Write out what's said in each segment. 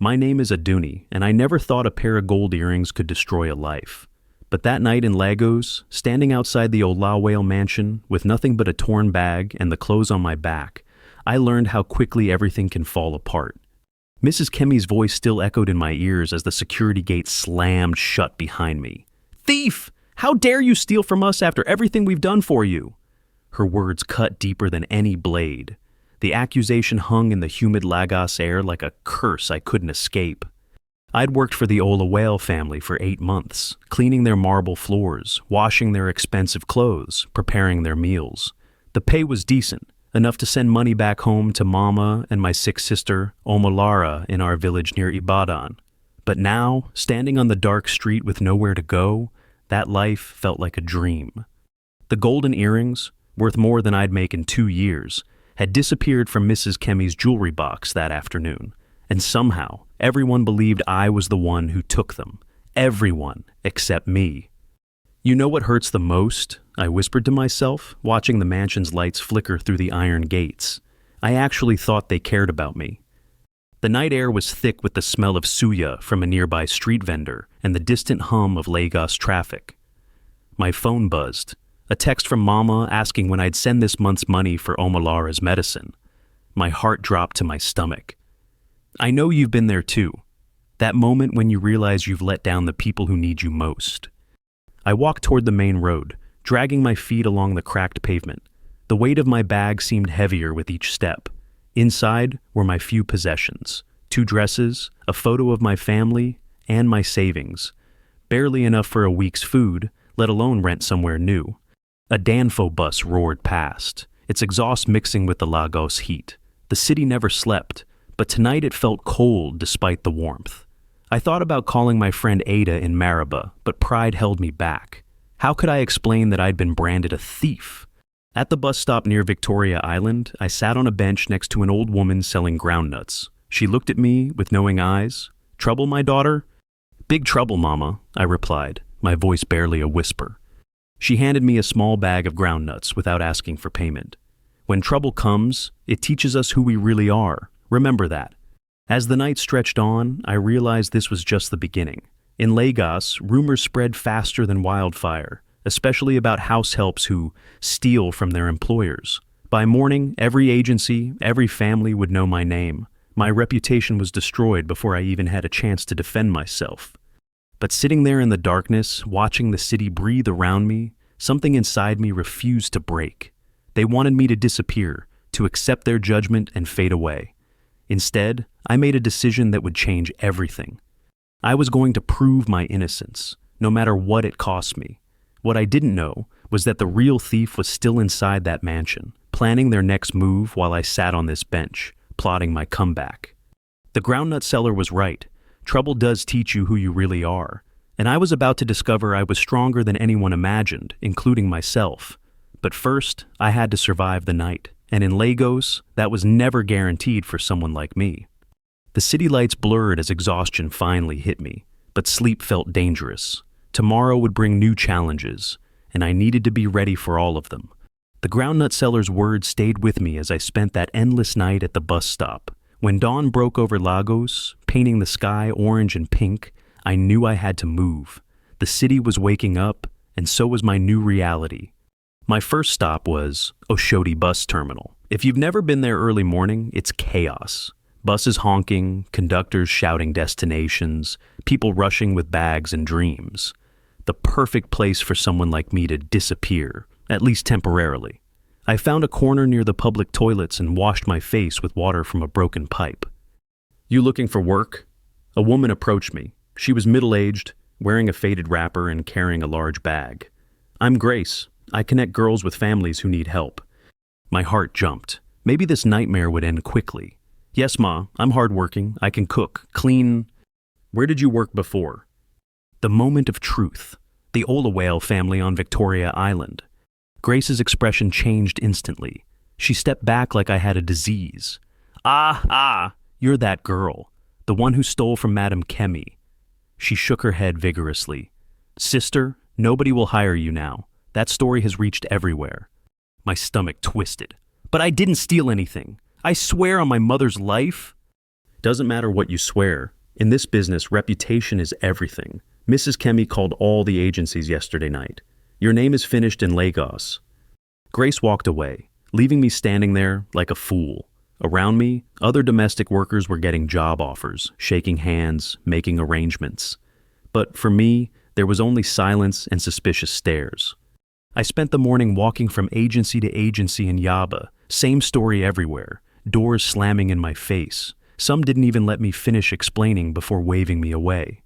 My name is Aduni, and I never thought a pair of gold earrings could destroy a life. But that night in Lagos, standing outside the Olawale mansion with nothing but a torn bag and the clothes on my back, I learned how quickly everything can fall apart. Mrs. Kemi's voice still echoed in my ears as the security gate slammed shut behind me. "Thief! How dare you steal from us after everything we've done for you?" Her words cut deeper than any blade. The accusation hung in the humid Lagos air like a curse I couldn't escape. I'd worked for the Olawale family for 8 months, cleaning their marble floors, washing their expensive clothes, preparing their meals. The pay was decent, enough to send money back home to Mama and my sick sister, Omolara, in our village near Ibadan. But now, standing on the dark street with nowhere to go, that life felt like a dream. The golden earrings, worth more than I'd make in 2 years, had disappeared from Mrs. Kemi's jewelry box that afternoon, and somehow everyone believed I was the one who took them. Everyone except me. "You know what hurts the most?" I whispered to myself, watching the mansion's lights flicker through the iron gates. I actually thought they cared about me. The night air was thick with the smell of suya from a nearby street vendor and the distant hum of Lagos traffic. My phone buzzed. A text from Mama asking when I'd send this month's money for Omolara's medicine. My heart dropped to my stomach. I know you've been there too. That moment when you realize you've let down the people who need you most. I walked toward the main road, dragging my feet along the cracked pavement. The weight of my bag seemed heavier with each step. Inside were my few possessions: 2 dresses, a photo of my family, and my savings. Barely enough for a week's food, let alone rent somewhere new. A Danfo bus roared past, its exhaust mixing with the Lagos heat. The city never slept, but tonight it felt cold despite the warmth. I thought about calling my friend Ada in Maraba, but pride held me back. How could I explain that I'd been branded a thief? At the bus stop near Victoria Island, I sat on a bench next to an old woman selling groundnuts. She looked at me with knowing eyes. "Trouble, my daughter?" "Big trouble, Mama," I replied, my voice barely a whisper. She handed me a small bag of groundnuts without asking for payment. When trouble comes, it teaches us who we really are. Remember that. As the night stretched on, I realized this was just the beginning. In Lagos, rumors spread faster than wildfire, especially about house helps who steal from their employers. By morning, every agency, every family would know my name. My reputation was destroyed before I even had a chance to defend myself. But sitting there in the darkness, watching the city breathe around me, something inside me refused to break. They wanted me to disappear, to accept their judgment and fade away. Instead, I made a decision that would change everything. I was going to prove my innocence, no matter what it cost me. What I didn't know was that the real thief was still inside that mansion, planning their next move while I sat on this bench, plotting my comeback. The groundnut seller was right. Trouble does teach you who you really are, and I was about to discover I was stronger than anyone imagined, including myself. But first, I had to survive the night, and in Lagos, that was never guaranteed for someone like me. The city lights blurred as exhaustion finally hit me, but sleep felt dangerous. Tomorrow would bring new challenges, and I needed to be ready for all of them. The groundnut seller's words stayed with me as I spent that endless night at the bus stop. When dawn broke over Lagos, painting the sky orange and pink, I knew I had to move. The city was waking up, and so was my new reality. My first stop was Oshodi Bus Terminal. If you've never been there early morning, it's chaos. Buses honking, conductors shouting destinations, people rushing with bags and dreams. The perfect place for someone like me to disappear, at least temporarily. I found a corner near the public toilets and washed my face with water from a broken pipe. "You looking for work?" A woman approached me. She was middle-aged, wearing a faded wrapper and carrying a large bag. "I'm Grace. I connect girls with families who need help." My heart jumped. Maybe this nightmare would end quickly. "Yes, Ma, I'm hardworking. I can cook, clean." "Where did you work before?" The moment of truth. The Olawale family on Victoria Island. Grace's expression changed instantly. She stepped back like I had a disease. Ah, you're that girl. The one who stole from Madam Kemi." She shook her head vigorously. "Sister, nobody will hire you now. That story has reached everywhere." My stomach twisted. "But I didn't steal anything. I swear on my mother's life." Doesn't matter what you swear. In this business, reputation is everything. Mrs. Kemi called all the agencies yesterday night. Your name is finished in Lagos. Grace walked away, leaving me standing there like a fool. Around me, other domestic workers were getting job offers, shaking hands, making arrangements. But for me, there was only silence and suspicious stares. I spent the morning walking from agency to agency in Yaba, same story everywhere, doors slamming in my face. Some didn't even let me finish explaining before waving me away.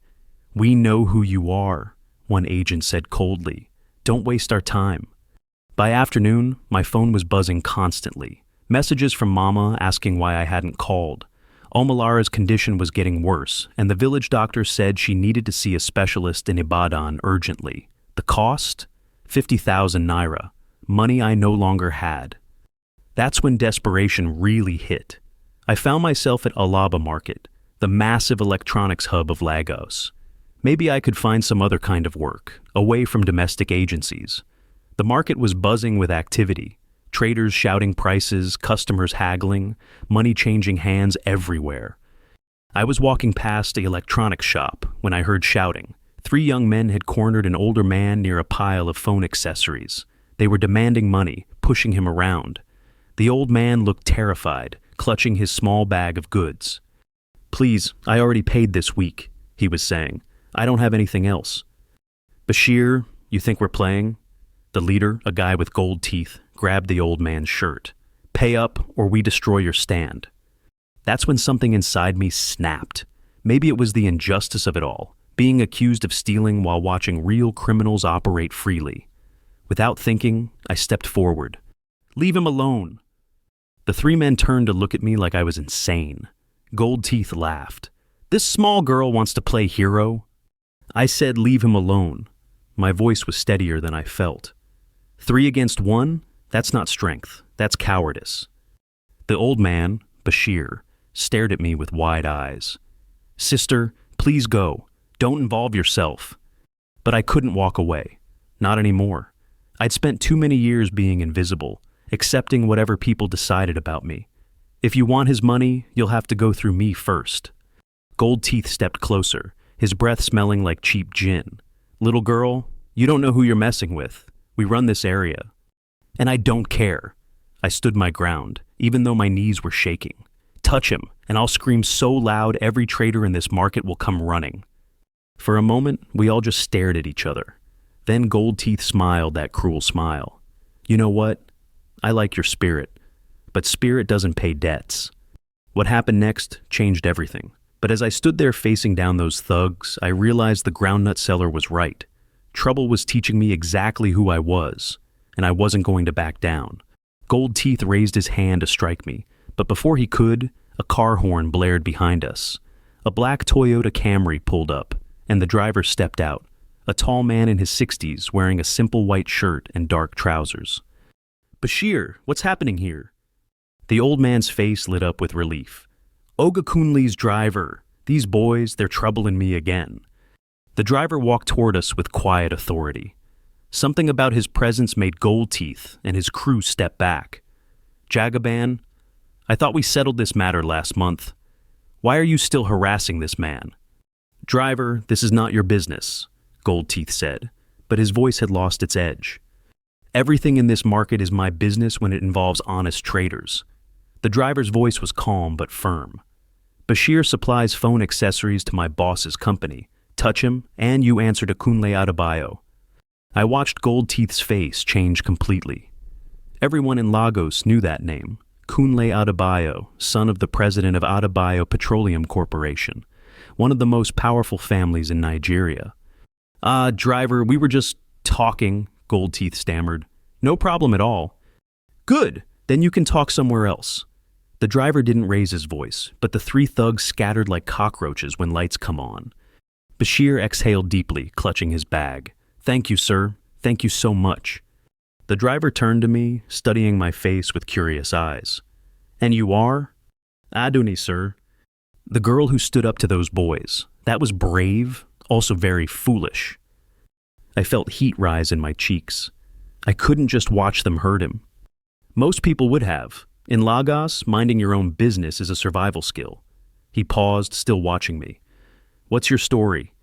"We know who you are," one agent said coldly. "Don't waste our time." By afternoon, my phone was buzzing constantly. Messages from Mama asking why I hadn't called. Omalara's condition was getting worse, and the village doctor said she needed to see a specialist in Ibadan urgently. The cost? 50,000 naira. Money I no longer had. That's when desperation really hit. I found myself at Alaba Market, the massive electronics hub of Lagos. Maybe I could find some other kind of work, away from domestic agencies. The market was buzzing with activity. Traders shouting prices, customers haggling, money changing hands everywhere. I was walking past the electronics shop when I heard shouting. 3 young men had cornered an older man near a pile of phone accessories. They were demanding money, pushing him around. The old man looked terrified, clutching his small bag of goods. "Please, I already paid this week," he was saying. "I don't have anything else." "Bashir, you think we're playing?" The leader, a guy with gold teeth, grabbed the old man's shirt. "Pay up or we destroy your stand." That's when something inside me snapped. Maybe it was the injustice of it all, being accused of stealing while watching real criminals operate freely. Without thinking, I stepped forward. "Leave him alone." The 3 men turned to look at me like I was insane. Gold Teeth laughed. "This small girl wants to play hero?" I said, "Leave him alone." My voice was steadier than I felt. 3 against 1? That's not strength. That's cowardice. The old man, Bashir, stared at me with wide eyes. "Sister, please go. Don't involve yourself." But I couldn't walk away. Not anymore. I'd spent too many years being invisible, accepting whatever people decided about me. If you want his money, you'll have to go through me first. Gold Teeth stepped closer, his breath smelling like cheap gin. "Little girl, you don't know who you're messing with. We run this area." "And I don't care." I stood my ground, even though my knees were shaking. "Touch him, and I'll scream so loud every trader in this market will come running." For a moment, we all just stared at each other. Then Gold Teeth smiled that cruel smile. "You know what? I like your spirit, but spirit doesn't pay debts." What happened next changed everything. But as I stood there facing down those thugs, I realized the groundnut seller was right. Trouble was teaching me exactly who I was, and I wasn't going to back down. Gold Teeth raised his hand to strike me, but before he could, a car horn blared behind us. A black Toyota Camry pulled up, and the driver stepped out, a tall man in his 60s wearing a simple white shirt and dark trousers. "Bashir, what's happening here?" The old man's face lit up with relief. "Oga Kunli's driver. These boys, they're troubling me again." The driver walked toward us with quiet authority. Something about his presence made Gold Teeth and his crew step back. "Jagaban, I thought we settled this matter last month. Why are you still harassing this man?" "Driver, this is not your business," Gold Teeth said, but his voice had lost its edge. "Everything in this market is my business when it involves honest traders." The driver's voice was calm but firm. "Bashir supplies phone accessories to my boss's company. Touch him, and you answer to Kunle Adebayo." I watched Gold Teeth's face change completely. Everyone in Lagos knew that name. Kunle Adebayo, son of the president of Adebayo Petroleum Corporation, one of the most powerful families in Nigeria. Driver, we were just talking," Gold Teeth stammered. "No problem at all." "Good, then you can talk somewhere else." The driver didn't raise his voice, but the 3 thugs scattered like cockroaches when lights come on. Bashir exhaled deeply, clutching his bag. "Thank you, sir. Thank you so much." The driver turned to me, studying my face with curious eyes. "And you are?" "Aduni, sir." The girl who stood up to those boys. That was brave, also very foolish. I felt heat rise in my cheeks. I couldn't just watch them hurt him. Most people would have. In Lagos, minding your own business is a survival skill. He paused, still watching me. What's your story?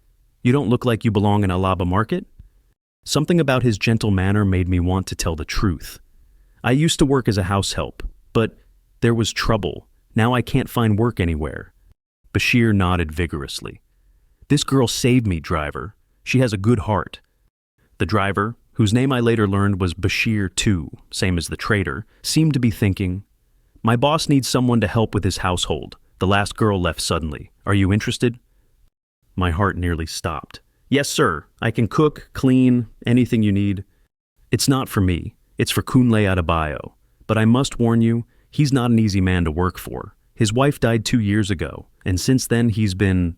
You don't look like you belong in Alaba Market? Something about his gentle manner made me want to tell the truth. I used to work as a house help, but there was trouble. Now I can't find work anywhere. Bashir nodded vigorously. This girl saved me, driver. She has a good heart. The driver, whose name I later learned was Bashir too, same as the trader, seemed to be thinking, my boss needs someone to help with his household. The last girl left suddenly. Are you interested? My heart nearly stopped. Yes, sir. I can cook, clean, anything you need. It's not for me. It's for Kunle Adebayo. But I must warn you, he's not an easy man to work for. His wife died 2 years ago, and since then he's been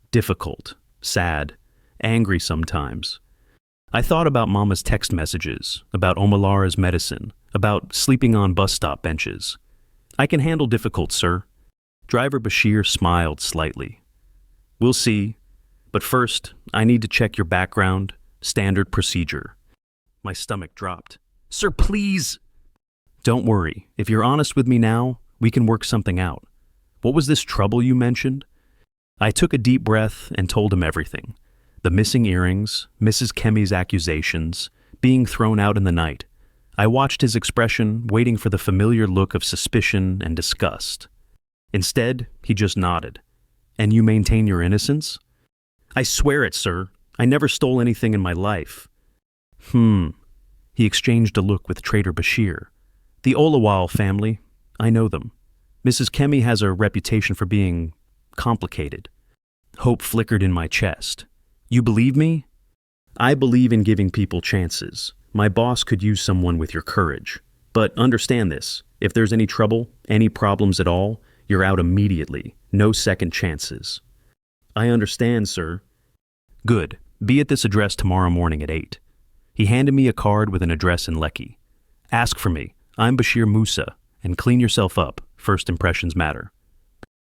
difficult, sad, angry sometimes. I thought about Mama's text messages, about Omalara's medicine, about sleeping on bus stop benches. I can handle difficult, sir. Driver Bashir smiled slightly. We'll see. But first, I need to check your background, standard procedure. My stomach dropped. Sir, please! Don't worry. If you're honest with me now, we can work something out. What was this trouble you mentioned? I took a deep breath and told him everything. The missing earrings, Mrs. Kemi's accusations, being thrown out in the night. I watched his expression, waiting for the familiar look of suspicion and disgust. Instead, he just nodded. And you maintain your innocence? I swear it, sir. I never stole anything in my life. He exchanged a look with Trader Bashir. The Olawale family, I know them. Mrs. Kemi has a reputation for being complicated. Hope flickered in my chest. You believe me? I believe in giving people chances. My boss could use someone with your courage. But understand this, if there's any trouble, any problems at all, you're out immediately. No second chances. I understand, sir. Good. Be at this address tomorrow morning at 8. He handed me a card with an address in Lekki. Ask for me. I'm Bashir Musa, and clean yourself up. First impressions matter.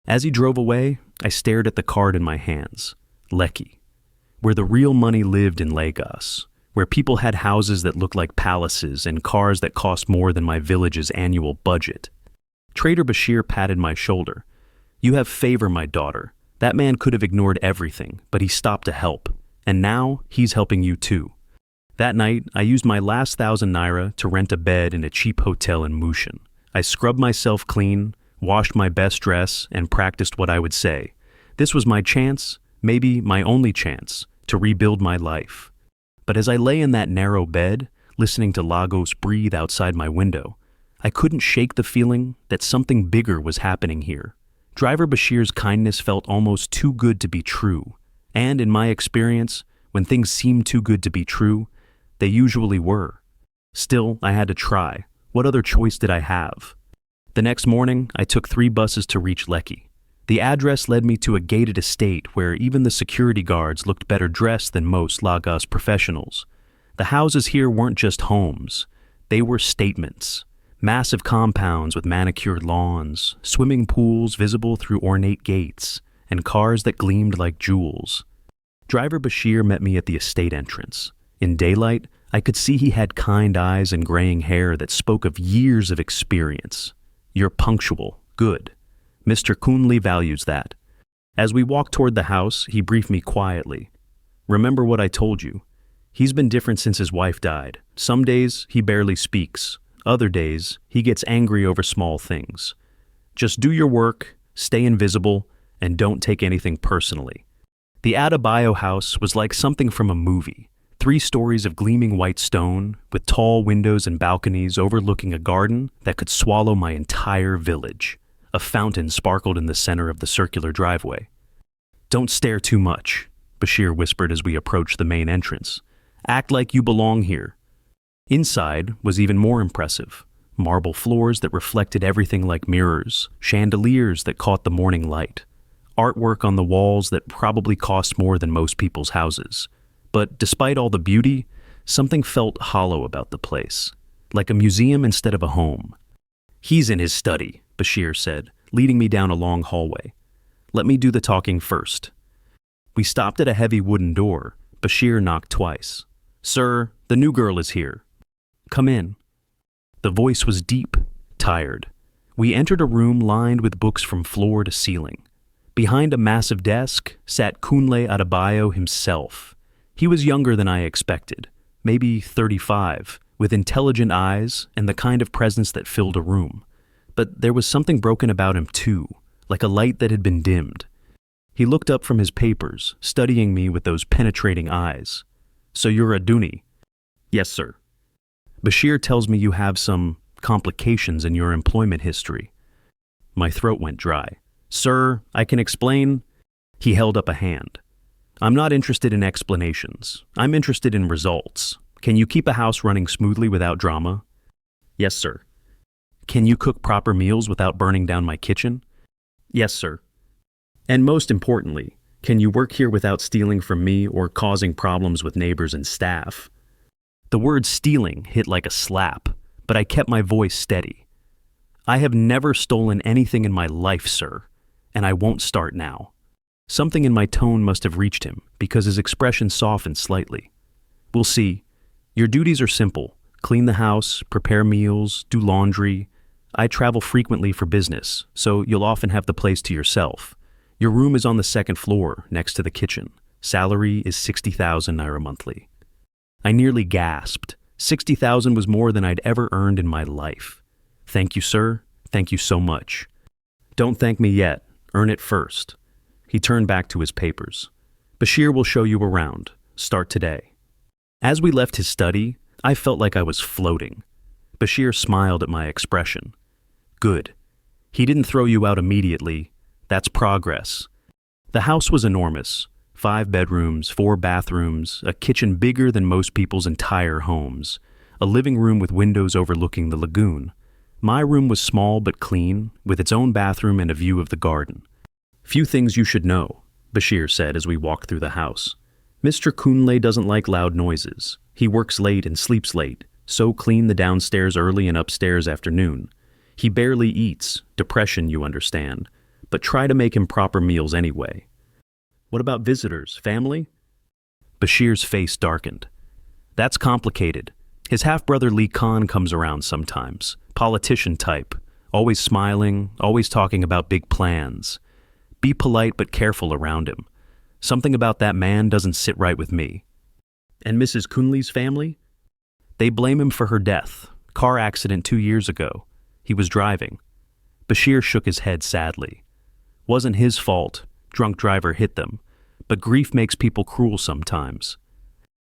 As he drove away, I stared at the card in my hands. Lekki. Where the real money lived in Lagos. Where people had houses that looked like palaces and cars that cost more than my village's annual budget. Trader Bashir patted my shoulder. You have favor, my daughter. That man could have ignored everything, but he stopped to help. And now, he's helping you too. That night, I used my last 1,000 naira to rent a bed in a cheap hotel in Mushin. I scrubbed myself clean, washed my best dress, and practiced what I would say. This was my chance, maybe my only chance, to rebuild my life. But as I lay in that narrow bed, listening to Lagos breathe outside my window, I couldn't shake the feeling that something bigger was happening here. Driver Bashir's kindness felt almost too good to be true. And in my experience, when things seem too good to be true, they usually were. Still, I had to try. What other choice did I have? The next morning, I took 3 buses to reach Lekki. The address led me to a gated estate where even the security guards looked better dressed than most Lagos professionals. The houses here weren't just homes. They were statements. Massive compounds with manicured lawns, swimming pools visible through ornate gates, and cars that gleamed like jewels. Driver Bashir met me at the estate entrance. In daylight, I could see he had kind eyes and graying hair that spoke of years of experience. You're punctual. Good. Mr. Kunle values that. As we walked toward the house, he briefed me quietly. Remember what I told you. He's been different since his wife died. Some days, he barely speaks. Other days, he gets angry over small things. Just do your work, stay invisible, and don't take anything personally. The Adebayo house was like something from a movie. 3 stories of gleaming white stone, with tall windows and balconies overlooking a garden that could swallow my entire village. A fountain sparkled in the center of the circular driveway. Don't stare too much, Bashir whispered as we approached the main entrance. Act like you belong here. Inside was even more impressive. Marble floors that reflected everything like mirrors, chandeliers that caught the morning light, artwork on the walls that probably cost more than most people's houses. But despite all the beauty, something felt hollow about the place, like a museum instead of a home. He's in his study, Bashir said, leading me down a long hallway. Let me do the talking first. We stopped at a heavy wooden door. Bashir knocked twice. Sir, the new girl is here. Come in. The voice was deep, tired. We entered a room lined with books from floor to ceiling. Behind a massive desk sat Kunle Adebayo himself. He was younger than I expected, maybe 35, with intelligent eyes and the kind of presence that filled a room. But there was something broken about him too, like a light that had been dimmed. He looked up from his papers, studying me with those penetrating eyes. "So you're a Duni?" "Yes, sir." "Bashir tells me you have some complications in your employment history." My throat went dry. "Sir, I can explain." He held up a hand. "I'm not interested in explanations. I'm interested in results. Can you keep a house running smoothly without drama?" "Yes, sir." "Can you cook proper meals without burning down my kitchen?" "Yes, sir." "And most importantly, can you work here without stealing from me or causing problems with neighbors and staff?" The word stealing hit like a slap, but I kept my voice steady. "I have never stolen anything in my life, sir, and I won't start now." Something in my tone must have reached him, because his expression softened slightly. "We'll see. Your duties are simple. Clean the house, prepare meals, do laundry. I travel frequently for business, so you'll often have the place to yourself. Your room is on the second floor, next to the kitchen. Salary is 60,000 naira monthly." I nearly gasped. 60,000 was more than I'd ever earned in my life. "Thank you, sir. Thank you so much." "Don't thank me yet. Earn it first." He turned back to his papers. "Bashir will show you around. Start today." As we left his study, I felt like I was floating. Bashir smiled at my expression. "Good. He didn't throw you out immediately. That's progress." The house was enormous. 5 bedrooms, 4 bathrooms, a kitchen bigger than most people's entire homes, a living room with windows overlooking the lagoon. My room was small but clean, with its own bathroom and a view of the garden. "Few things you should know," Bashir said as we walked through the house. "Mr. Kunle doesn't like loud noises. He works late and sleeps late, so clean the downstairs early and upstairs afternoon. He barely eats, depression, you understand, but try to make him proper meals anyway." "What about visitors, family?" Bashir's face darkened. "That's complicated. His half-brother Lee Khan comes around sometimes, politician type, always smiling, always talking about big plans. Be polite but careful around him. Something about that man doesn't sit right with me." "And Mrs. Kunle's family?" "They blame him for her death. Car accident 2 years ago. He was driving." Bashir shook his head sadly. "Wasn't his fault. Drunk driver hit them. But grief makes people cruel sometimes."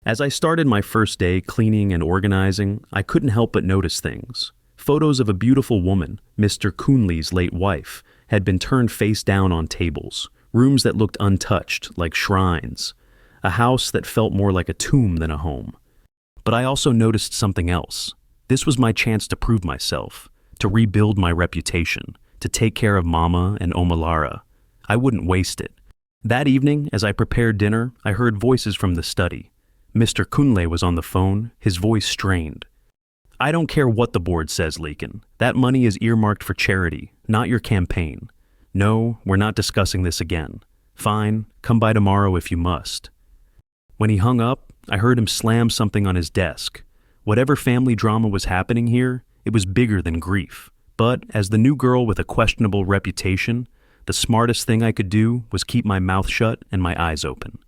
As I started my first day cleaning and organizing, I couldn't help but notice things. Photos of a beautiful woman, Mr. Kunle's late wife, had been turned face down on tables, rooms that looked untouched, like shrines, a house that felt more like a tomb than a home. But I also noticed something else. This was my chance to prove myself, to rebuild my reputation, to take care of Mama and Omalara. I wouldn't waste it. That evening, as I prepared dinner, I heard voices from the study. Mr. Kunle was on the phone, his voice strained. "I don't care what the board says, Leakin. That money is earmarked for charity, not your campaign. No, we're not discussing this again. Fine, come by tomorrow if you must." When he hung up, I heard him slam something on his desk. Whatever family drama was happening here, it was bigger than grief. But as the new girl with a questionable reputation, the smartest thing I could do was keep my mouth shut and my eyes open.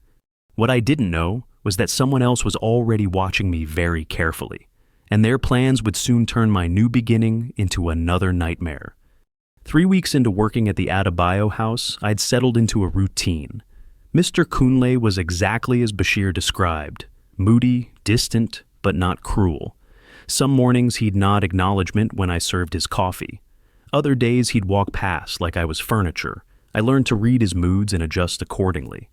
What I didn't know was that someone else was already watching me very carefully, and their plans would soon turn my new beginning into another nightmare. 3 weeks into working at the Adebayo house, I'd settled into a routine. Mr. Kunle was exactly as Bashir described, moody, distant, but not cruel. Some mornings he'd nod acknowledgement when I served his coffee. Other days he'd walk past like I was furniture. I learned to read his moods and adjust accordingly.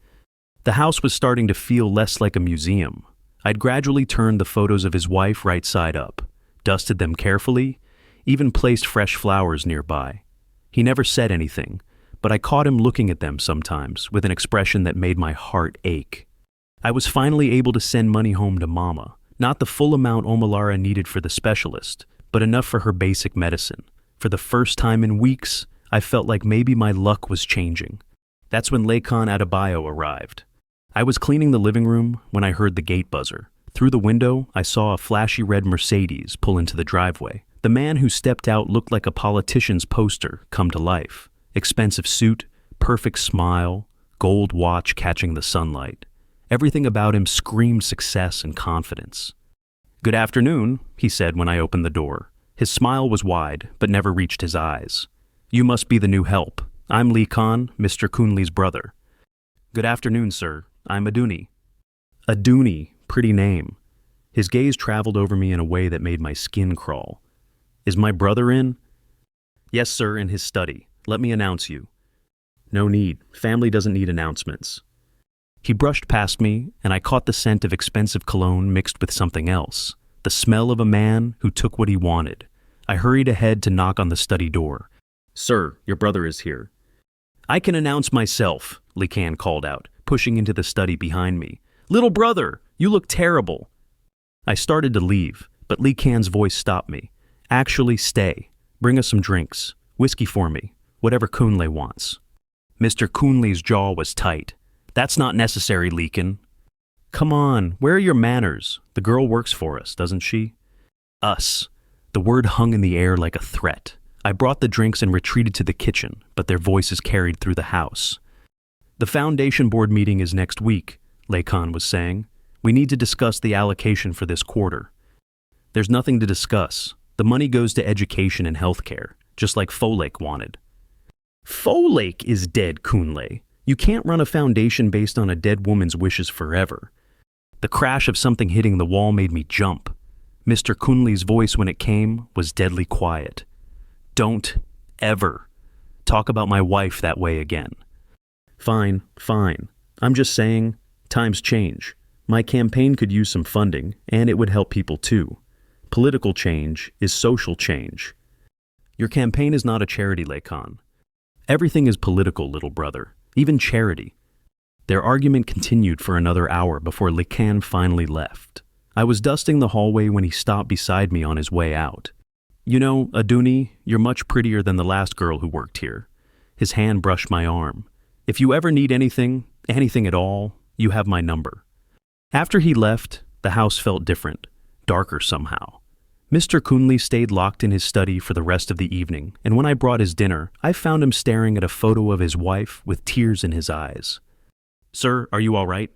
The house was starting to feel less like a museum. I'd gradually turned the photos of his wife right side up, dusted them carefully, even placed fresh flowers nearby. He never said anything, but I caught him looking at them sometimes with an expression that made my heart ache. I was finally able to send money home to Mama, not the full amount Omalara needed for the specialist, but enough for her basic medicine. For the first time in weeks, I felt like maybe my luck was changing. That's when Lekan Adebayo arrived. I was cleaning the living room when I heard the gate buzzer. Through the window, I saw a flashy red Mercedes pull into the driveway. The man who stepped out looked like a politician's poster come to life. Expensive suit, perfect smile, gold watch catching the sunlight. Everything about him screamed success and confidence. "Good afternoon," he said when I opened the door. His smile was wide, but never reached his eyes. "You must be the new help. I'm Lee Khan, Mr. Kunli's brother." "Good afternoon, sir. I'm Aduni." Aduni, pretty name. His gaze traveled over me in a way that made my skin crawl. "Is my brother in?" "Yes, sir, in his study. Let me announce you." "No need. Family doesn't need announcements." He brushed past me, and I caught the scent of expensive cologne mixed with something else, the smell of a man who took what he wanted. I hurried ahead to knock on the study door. "Sir, your brother is here." "I can announce myself," Lee Khan called out, pushing into the study behind me. "Little brother, you look terrible." I started to leave, but Lee Khan's voice stopped me. "Actually, stay. Bring us some drinks. Whiskey for me. Whatever Kunle wants." Mr. Kunli's jaw was tight. "That's not necessary, Lee Khan." "Come on, where are your manners? The girl works for us, doesn't she?" "Us." The word hung in the air like a threat. I brought the drinks and retreated to the kitchen, but their voices carried through the house. "The foundation board meeting is next week," Lee Khan was saying. "We need to discuss the allocation for this quarter." "There's nothing to discuss. The money goes to education and healthcare, just like Folake wanted." "Folake is dead, Kunle. You can't run a foundation based on a dead woman's wishes forever." The crash of something hitting the wall made me jump. Mr. Kunli's voice, when it came, was deadly quiet. "Don't ever talk about my wife that way again." Fine. I'm just saying, times change. My campaign could use some funding, and it would help people too. Political change is social change. Your campaign is not a charity, Lee Khan. Everything is political, little brother, even charity. Their argument continued for another hour before Lee Khan finally left. I was dusting the hallway when he stopped beside me on his way out. "You know, Aduni, you're much prettier than the last girl who worked here." His hand brushed my arm. "If you ever need anything at all, you have my number." After he left, the house felt different, darker somehow. Mr. Kunli stayed locked in his study for the rest of the evening, and when I brought his dinner, I found him staring at a photo of his wife with tears in his eyes. "Sir, are you all right?"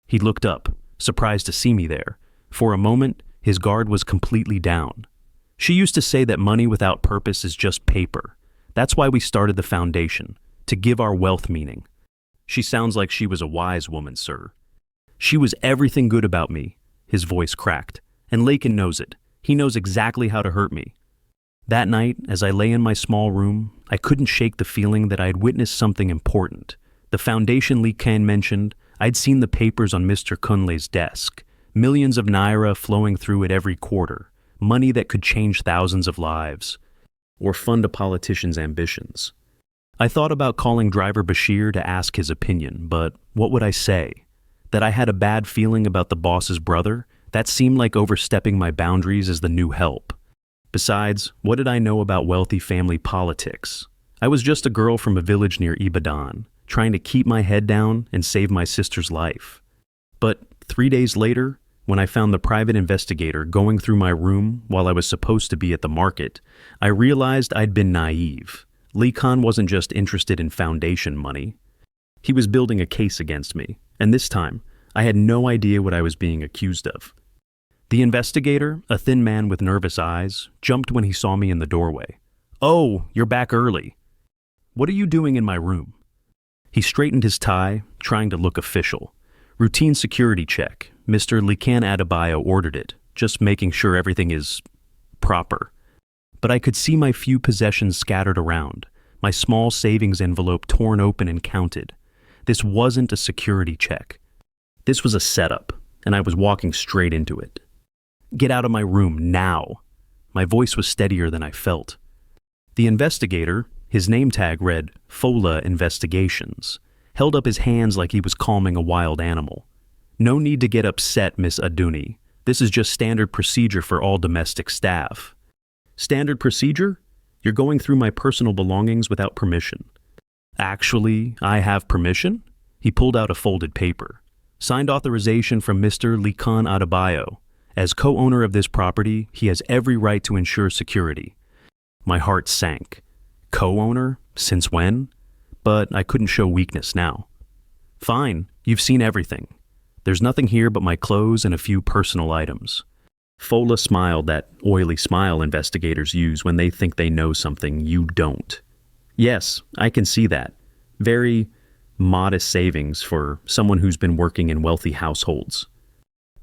He looked up, surprised to see me there. For a moment, his guard was completely down. "She used to say that money without purpose is just paper. That's why we started the foundation, to give our wealth meaning." "She sounds like she was a wise woman, sir." "She was everything good about me," his voice cracked, "and Lakin knows it. He knows exactly how to hurt me." That night, as I lay in my small room, I couldn't shake the feeling that I had witnessed something important. The foundation Lee Khan mentioned, I'd seen the papers on Mr. Kunle's desk, millions of naira flowing through it every quarter, money that could change thousands of lives, or fund a politician's ambitions. I thought about calling driver Bashir to ask his opinion, but what would I say? That I had a bad feeling about the boss's brother? That seemed like overstepping my boundaries as the new help. Besides, what did I know about wealthy family politics? I was just a girl from a village near Ibadan, trying to keep my head down and save my sister's life. But 3 days later, when I found the private investigator going through my room while I was supposed to be at the market, I realized I'd been naive. Lee Khan wasn't just interested in foundation money. He was building a case against me, and this time, I had no idea what I was being accused of. The investigator, a thin man with nervous eyes, jumped when he saw me in the doorway. "Oh, you're back early. What are you doing in my room?" He straightened his tie, trying to look official. "Routine security check. Mr. Lee Khan Adebayo ordered it, just making sure everything is proper." But I could see my few possessions scattered around, my small savings envelope torn open and counted. This wasn't a security check. This was a setup, and I was walking straight into it. "Get out of my room now." My voice was steadier than I felt. The investigator, his name tag read Fola Investigations, held up his hands like he was calming a wild animal. "No need to get upset, Miss Aduni. This is just standard procedure for all domestic staff." "Standard procedure? You're going through my personal belongings without permission." "Actually, I have permission?" He pulled out a folded paper. "Signed authorization from Mr. Lee Khan Adebayo. As co-owner of this property, he has every right to ensure security." My heart sank. Co-owner? Since when? but I couldn't show weakness now. Fine, you've seen everything. There's nothing here but my clothes and a few personal items. Fola smiled that oily smile investigators use when they think they know something you don't. Yes, I can see that. Very modest savings for someone who's been working in wealthy households.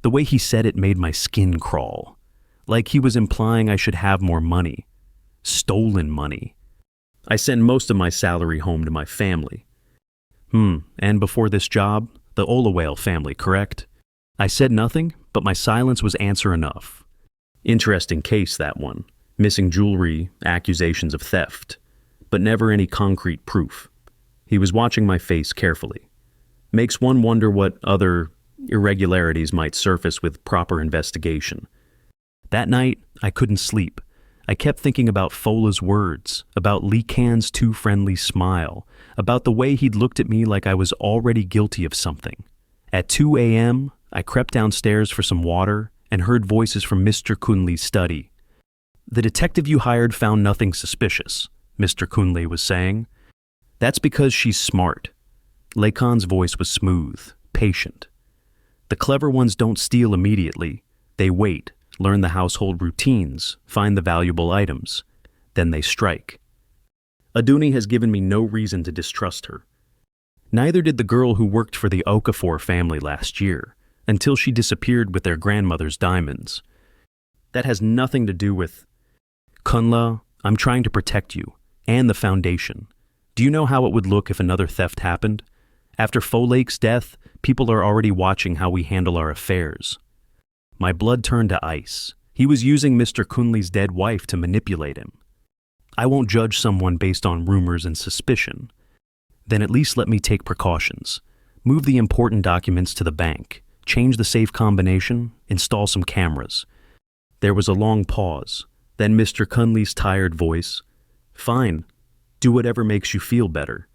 The way he said it made my skin crawl. Like he was implying I should have more money. Stolen money. I send most of my salary home to my family. And before this job, the Olawale family, correct? I said nothing, but my silence was answer enough. Interesting case, that one. Missing jewelry, accusations of theft, but never any concrete proof. He was watching my face carefully. Makes one wonder what other irregularities might surface with proper investigation. That night, I couldn't sleep. I kept thinking about Fola's words, about Lee Can's too friendly smile, about the way he'd looked at me like I was already guilty of something. At 2 a.m., I crept downstairs for some water and heard voices from Mr. Kunli's study. "The detective you hired found nothing suspicious," Mr. Kunli was saying. "That's because she's smart." Lacan's voice was smooth, patient. "The clever ones don't steal immediately. They wait, learn the household routines, find the valuable items. Then they strike. Aduni has given me no reason to distrust her. Neither did the girl who worked for the Okafor family last year, until she disappeared with their grandmother's diamonds. That has nothing to do with... Kunla, I'm trying to protect you, and the foundation. Do you know how it would look if another theft happened? After Folake's death, people are already watching how we handle our affairs." My blood turned to ice. He was using Mr. Kunli's dead wife to manipulate him. I won't judge someone based on rumors and suspicion. Then at least let me take precautions. Move the important documents to the bank, change the safe combination, install some cameras. There was a long pause. Then Mr. Kunli's tired voice, "Fine, do whatever makes you feel better."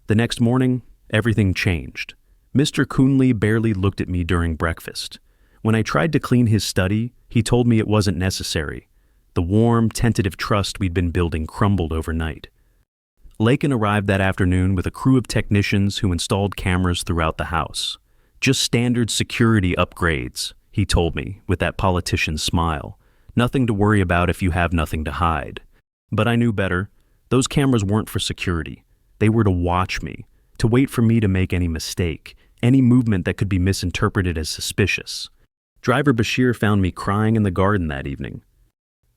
The next morning, everything changed. Mr. Kunli barely looked at me during breakfast. When I tried to clean his study, he told me it wasn't necessary. The warm, tentative trust we'd been building crumbled overnight. Lakin arrived that afternoon with a crew of technicians who installed cameras throughout the house. "Just standard security upgrades," he told me with that politician's smile. "Nothing to worry about if you have nothing to hide." But I knew better. Those cameras weren't for security. They were to watch me, to wait for me to make any mistake, any movement that could be misinterpreted as suspicious. Driver Bashir found me crying in the garden that evening.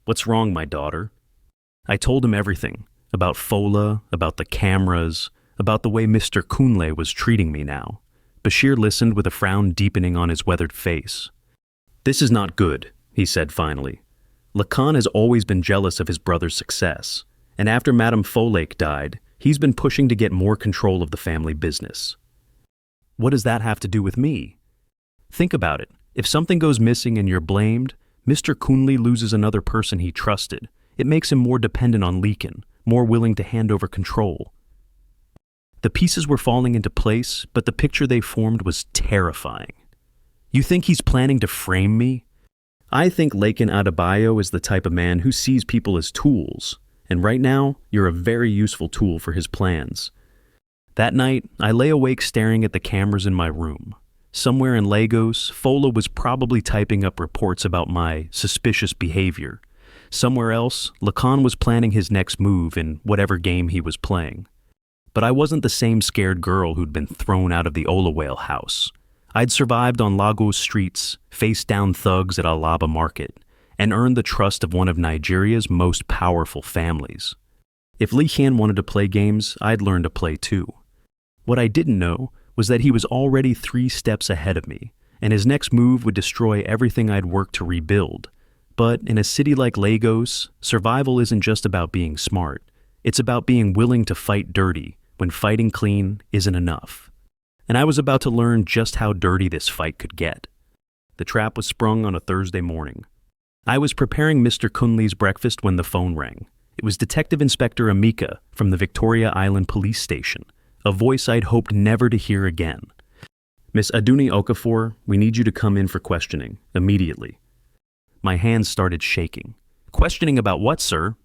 "What's wrong, my daughter?" I told him everything, about Fola, about the cameras, about the way Mr. Kunle was treating me now. Bashir listened with a frown deepening on his weathered face. "This is not good," he said finally. "Lacan has always been jealous of his brother's success, and after Madame Folake died, he's been pushing to get more control of the family business." What does that have to do with me? Think about it. If something goes missing and you're blamed, Mr. Kunli loses another person he trusted. It makes him more dependent on Leakin, more willing to hand over control. The pieces were falling into place, but the picture they formed was terrifying. You think he's planning to frame me? I think Lakin Adebayo is the type of man who sees people as tools, and right now, you're a very useful tool for his plans. That night, I lay awake staring at the cameras in my room. Somewhere in Lagos, Fola was probably typing up reports about my suspicious behavior. Somewhere else, Lacan was planning his next move in whatever game he was playing. But I wasn't the same scared girl who'd been thrown out of the Olawale house. I'd survived on Lagos streets, faced down thugs at Alaba Market, and earned the trust of one of Nigeria's most powerful families. If Lee Hien wanted to play games, I'd learn to play too. What I didn't know was that he was already 3 steps ahead of me, and his next move would destroy everything I'd worked to rebuild. But in a city like Lagos, survival isn't just about being smart. It's about being willing to fight dirty when fighting clean isn't enough. And I was about to learn just how dirty this fight could get. The trap was sprung on a Thursday morning. I was preparing Mr. Kunli's breakfast when the phone rang. It was Detective Inspector Amika from the Victoria Island Police Station, a voice I'd hoped never to hear again. "Miss Aduni Okafor, we need you to come in for questioning, immediately." My hands started shaking. "Questioning about what, sir?"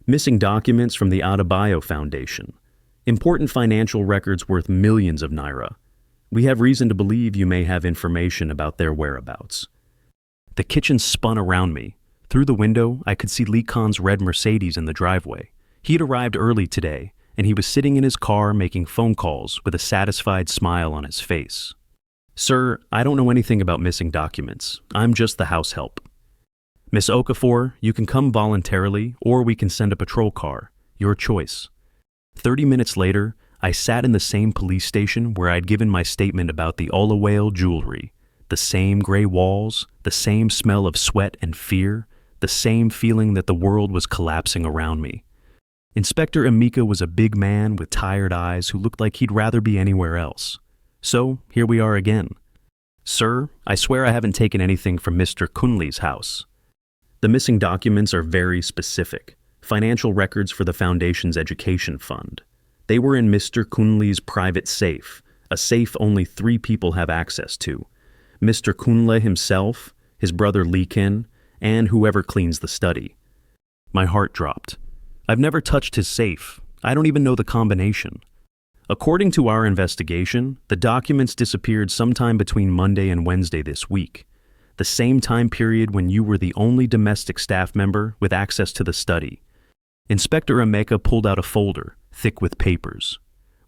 "Missing documents from the Adebayo Foundation. Important financial records worth millions of naira. We have reason to believe you may have information about their whereabouts. The kitchen spun around me. Through the window, I could see Lee Khan's red Mercedes in the driveway. He'd arrived early today, and he was sitting in his car making phone calls with a satisfied smile on his face. Sir, I don't know anything about missing documents. I'm just the house help. Miss Okafor, you can come voluntarily, or we can send a patrol car. Your choice. 30 minutes later, I sat in the same police station where I'd given my statement about the Olawale jewelry. The same gray walls, the same smell of sweat and fear, the same feeling that the world was collapsing around me. Inspector Emeka was a big man with tired eyes who looked like he'd rather be anywhere else. So, here we are again. Sir, I swear I haven't taken anything from Mr. Kunle's house. The missing documents are very specific. Financial records for the Foundation's education fund. They were in Mr. Kunle's private safe, a safe only 3 people have access to. Mr. Kunle himself, his brother Leekin, and whoever cleans the study. My heart dropped. I've never touched his safe. I don't even know the combination. According to our investigation, the documents disappeared sometime between Monday and Wednesday this week, the same time period when you were the only domestic staff member with access to the study. Inspector Emeka pulled out a folder, thick with papers.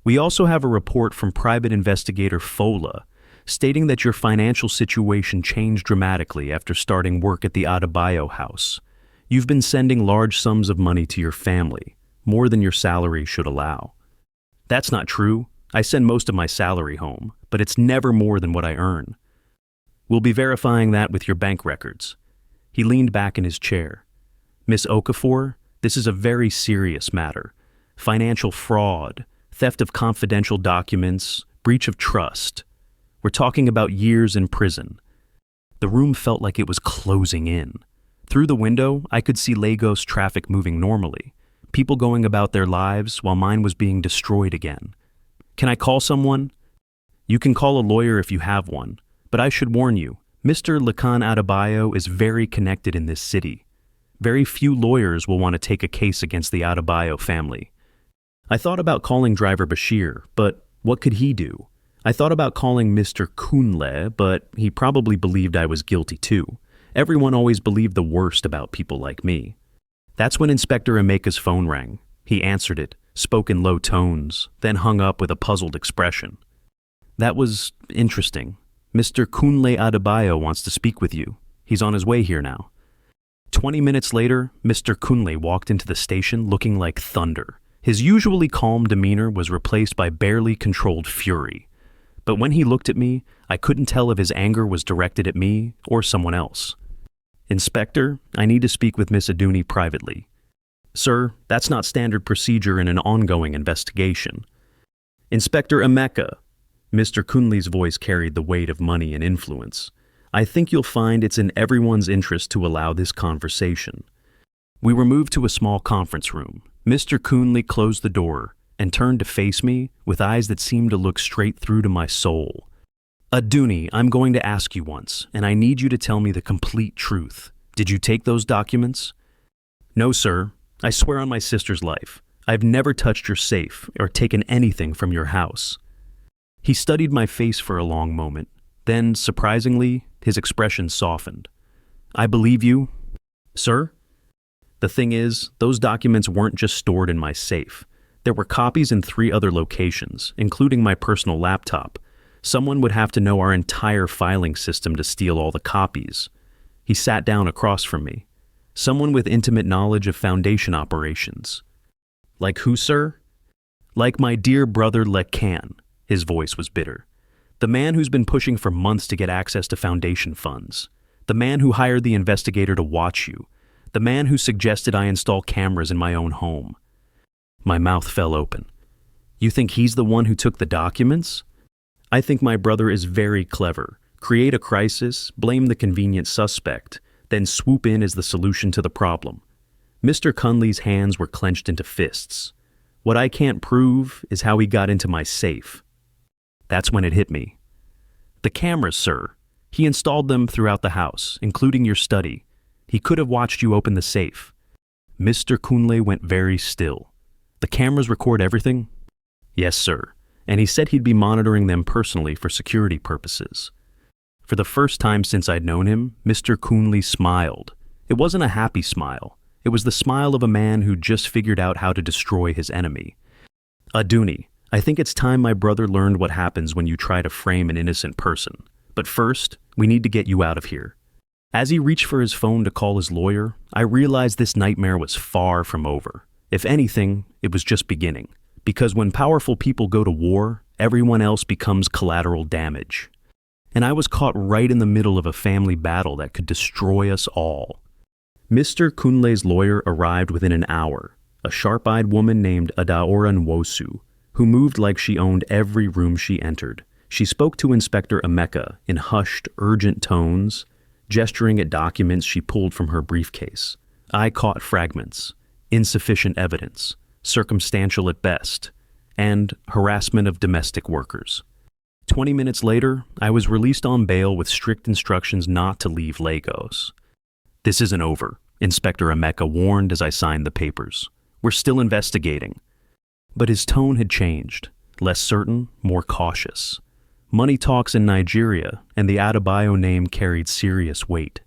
We also have a report from private investigator Fola, stating that your financial situation changed dramatically after starting work at the Adebayo house. You've been sending large sums of money to your family, more than your salary should allow. That's not true. I send most of my salary home, but it's never more than what I earn. We'll be verifying that with your bank records. He leaned back in his chair. Miss Okafor, this is a very serious matter. Financial fraud, theft of confidential documents, breach of trust. We're talking about years in prison. The room felt like it was closing in. Through the window, I could see Lagos traffic moving normally, people going about their lives while mine was being destroyed again. Can I call someone? You can call a lawyer if you have one, but I should warn you, Mr. Lekan Adebayo is very connected in this city. Very few lawyers will want to take a case against the Adebayo family. I thought about calling driver Bashir, but what could he do? I thought about calling Mr. Kunle, but he probably believed I was guilty too. Everyone always believed the worst about people like me. That's when Inspector Emeka's phone rang. He answered it, spoke in low tones, then hung up with a puzzled expression. That was interesting. Mr. Kunle Adebayo wants to speak with you. He's on his way here now. 20 minutes later, Mr. Kunle walked into the station looking like thunder. His usually calm demeanor was replaced by barely controlled fury. But when he looked at me, I couldn't tell if his anger was directed at me or someone else. Inspector, I need to speak with Miss Aduni privately. Sir, that's not standard procedure in an ongoing investigation. Inspector Emeka. Mr. Kunle's voice carried the weight of money and influence. I think you'll find it's in everyone's interest to allow this conversation. We were moved to a small conference room. Mr. Kunle closed the door and turned to face me with eyes that seemed to look straight through to my soul. Aduni, I'm going to ask you once, and I need you to tell me the complete truth. Did you take those documents? No, sir. I swear on my sister's life. I've never touched your safe or taken anything from your house. He studied my face for a long moment. Then, surprisingly, his expression softened. I believe you. Sir? The thing is, those documents weren't just stored in my safe. There were copies in 3 other locations, including my personal laptop. Someone would have to know our entire filing system to steal all the copies. He sat down across from me. Someone with intimate knowledge of Foundation operations. Like who, sir? Like my dear brother Lekan. His voice was bitter. The man who's been pushing for months to get access to Foundation funds. The man who hired the investigator to watch you. The man who suggested I install cameras in my own home. My mouth fell open. You think he's the one who took the documents? I think my brother is very clever. Create a crisis, blame the convenient suspect, then swoop in as the solution to the problem. Mr. Kunle's hands were clenched into fists. What I can't prove is how he got into my safe. That's when it hit me. The cameras, sir. He installed them throughout the house, including your study. He could have watched you open the safe. Mr. Kunle went very still. The cameras record everything? Yes, sir. And he said he'd be monitoring them personally for security purposes. For the first time since I'd known him, Mr. Coonley smiled. It wasn't a happy smile. It was the smile of a man who'd just figured out how to destroy his enemy. Aduni, I think it's time my brother learned what happens when you try to frame an innocent person. But first, we need to get you out of here. As he reached for his phone to call his lawyer, I realized this nightmare was far from over. If anything, it was just beginning. Because when powerful people go to war, everyone else becomes collateral damage. And I was caught right in the middle of a family battle that could destroy us all. Mr. Kunle's lawyer arrived within an hour, a sharp-eyed woman named Adaora Nwosu, who moved like she owned every room she entered. She spoke to Inspector Emeka in hushed, urgent tones, gesturing at documents she pulled from her briefcase. I caught fragments, insufficient evidence, circumstantial at best, and harassment of domestic workers. 20 minutes later, I was released on bail with strict instructions not to leave Lagos. This isn't over, Inspector Emeka warned as I signed the papers. We're still investigating. But his tone had changed, less certain, more cautious. Money talks in Nigeria, and the Adebayo name carried serious weight.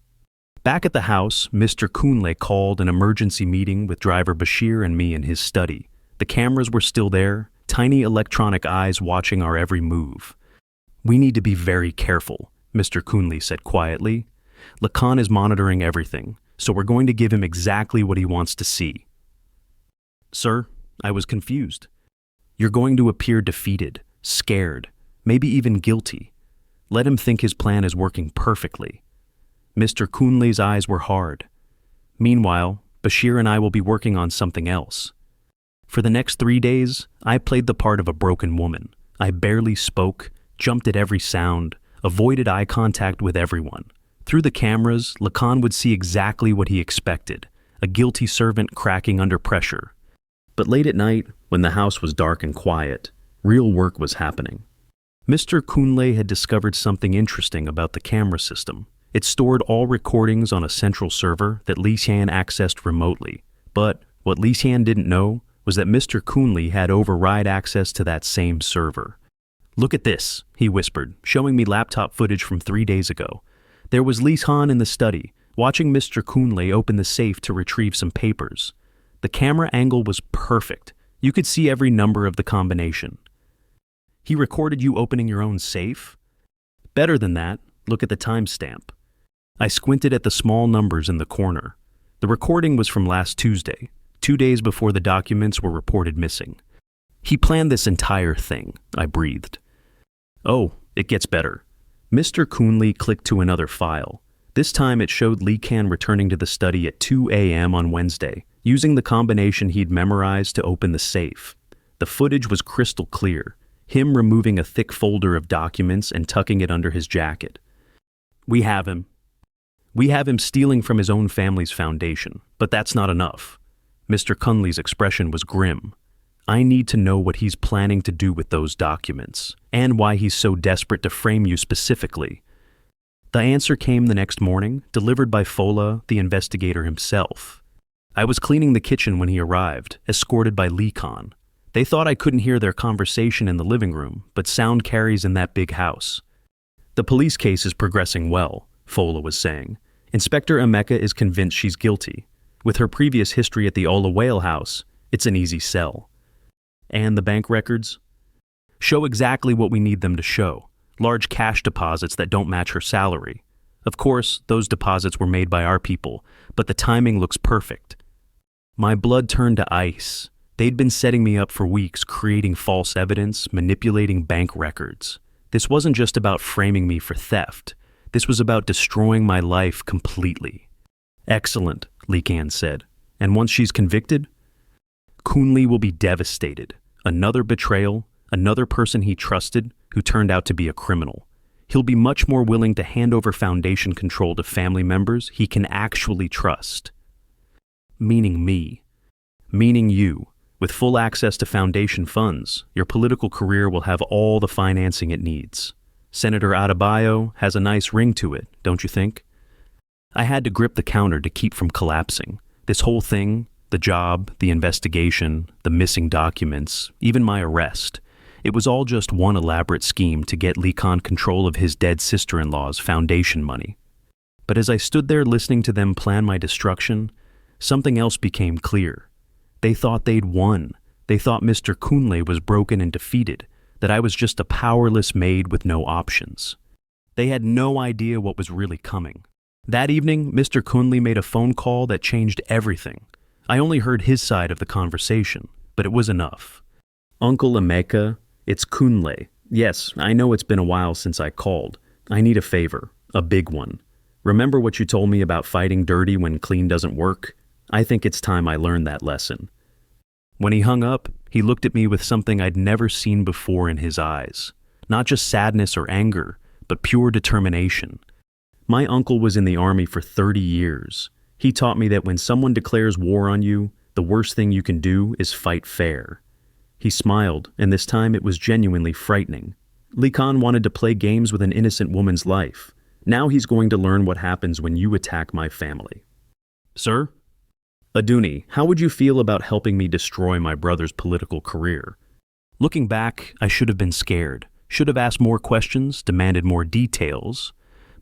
Back at the house, Mr. Kunle called an emergency meeting with driver Bashir and me in his study. The cameras were still there, tiny electronic eyes watching our every move. We need to be very careful, Mr. Kunle said quietly. Lacan is monitoring everything, so we're going to give him exactly what he wants to see. Sir, I was confused. You're going to appear defeated, scared, maybe even guilty. Let him think his plan is working perfectly. Mr. Kunle's eyes were hard. Meanwhile, Bashir and I will be working on something else. For the next 3 days, I played the part of a broken woman. I barely spoke, jumped at every sound, avoided eye contact with everyone. Through the cameras, Lacan would see exactly what he expected, a guilty servant cracking under pressure. But late at night, when the house was dark and quiet, real work was happening. Mr. Kunle had discovered something interesting about the camera system. It stored all recordings on a central server that Lixian accessed remotely. But what Lixian didn't know was that Mr. Kunle had override access to that same server. Look at this, he whispered, showing me laptop footage from 3 days ago. There was Lixian in the study, watching Mr. Kunle open the safe to retrieve some papers. The camera angle was perfect. You could see every number of the combination. He recorded you opening your own safe? Better than that, look at the timestamp. I squinted at the small numbers in the corner. The recording was from last Tuesday, 2 days before the documents were reported missing. He planned this entire thing, I breathed. Oh, it gets better. Mr. Kunle clicked to another file. This time it showed Lixian returning to the study at 2 a.m. on Wednesday, using the combination he'd memorized to open the safe. The footage was crystal clear, him removing a thick folder of documents and tucking it under his jacket. We have him. We have him stealing from his own family's foundation, but that's not enough. Mr. Kunle's expression was grim. I need to know what he's planning to do with those documents, and why he's so desperate to frame you specifically. The answer came the next morning, delivered by Fola, the investigator himself. I was cleaning the kitchen when he arrived, escorted by Lixian. They thought I couldn't hear their conversation in the living room, but sound carries in that big house. The police case is progressing well, Fola was saying. Inspector Emeka is convinced she's guilty. With her previous history at the Ola Whale house, it's an easy sell. And the bank records? Show exactly what we need them to show. Large cash deposits that don't match her salary. Of course, those deposits were made by our people, but the timing looks perfect. My blood turned to ice. They'd been setting me up for weeks, creating false evidence, manipulating bank records. This wasn't just about framing me for theft. This was about destroying my life completely. Excellent, Lixian said. And once she's convicted? Kunle will be devastated. Another betrayal, another person he trusted who turned out to be a criminal. He'll be much more willing to hand over foundation control to family members he can actually trust. Meaning me. Meaning you. With full access to foundation funds, your political career will have all the financing it needs. Senator Adebayo has a nice ring to it, don't you think? I had to grip the counter to keep from collapsing. This whole thing, The job, the investigation, the missing documents, even my arrest. It was all just one elaborate scheme to get Lekan control of his dead sister-in-law's foundation money. But as I stood there listening to them plan my destruction, something else became clear. They thought they'd won. They thought Mr. Kunle was broken and defeated, that I was just a powerless maid with no options. They had no idea what was really coming. That evening, Mr. Kunle made a phone call that changed everything. I only heard his side of the conversation, but it was enough. Uncle Emeka, it's Kunle. Yes, I know it's been a while since I called. I need a favor, a big one. Remember what you told me about fighting dirty when clean doesn't work? I think it's time I learned that lesson. When he hung up, he looked at me with something I'd never seen before in his eyes. Not just sadness or anger, but pure determination. My uncle was in the army for 30 years. He taught me that when someone declares war on you, the worst thing you can do is fight fair. He smiled, and this time it was genuinely frightening. Lekan wanted to play games with an innocent woman's life. Now he's going to learn what happens when you attack my family. Sir? Aduni, how would you feel about helping me destroy my brother's political career? Looking back, I should have been scared, should have asked more questions, demanded more details.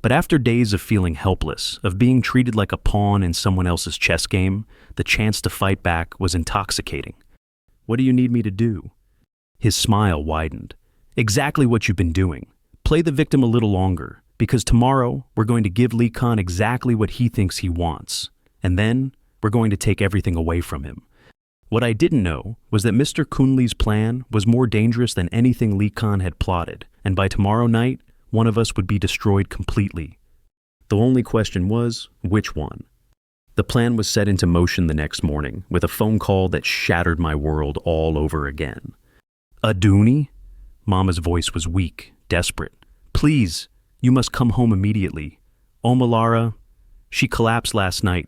But after days of feeling helpless, of being treated like a pawn in someone else's chess game, the chance to fight back was intoxicating. What do you need me to do? His smile widened. Exactly what you've been doing. Play the victim a little longer, because tomorrow we're going to give Lekan exactly what he thinks he wants. And then we're going to take everything away from him. What I didn't know was that Mr. Kunle's plan was more dangerous than anything Lekan had plotted, and by tomorrow night, one of us would be destroyed completely. The only question was, which one? The plan was set into motion the next morning, with a phone call that shattered my world all over again. Aduni? Mama's voice was weak, desperate. Please, you must come home immediately. Omalara, she collapsed last night.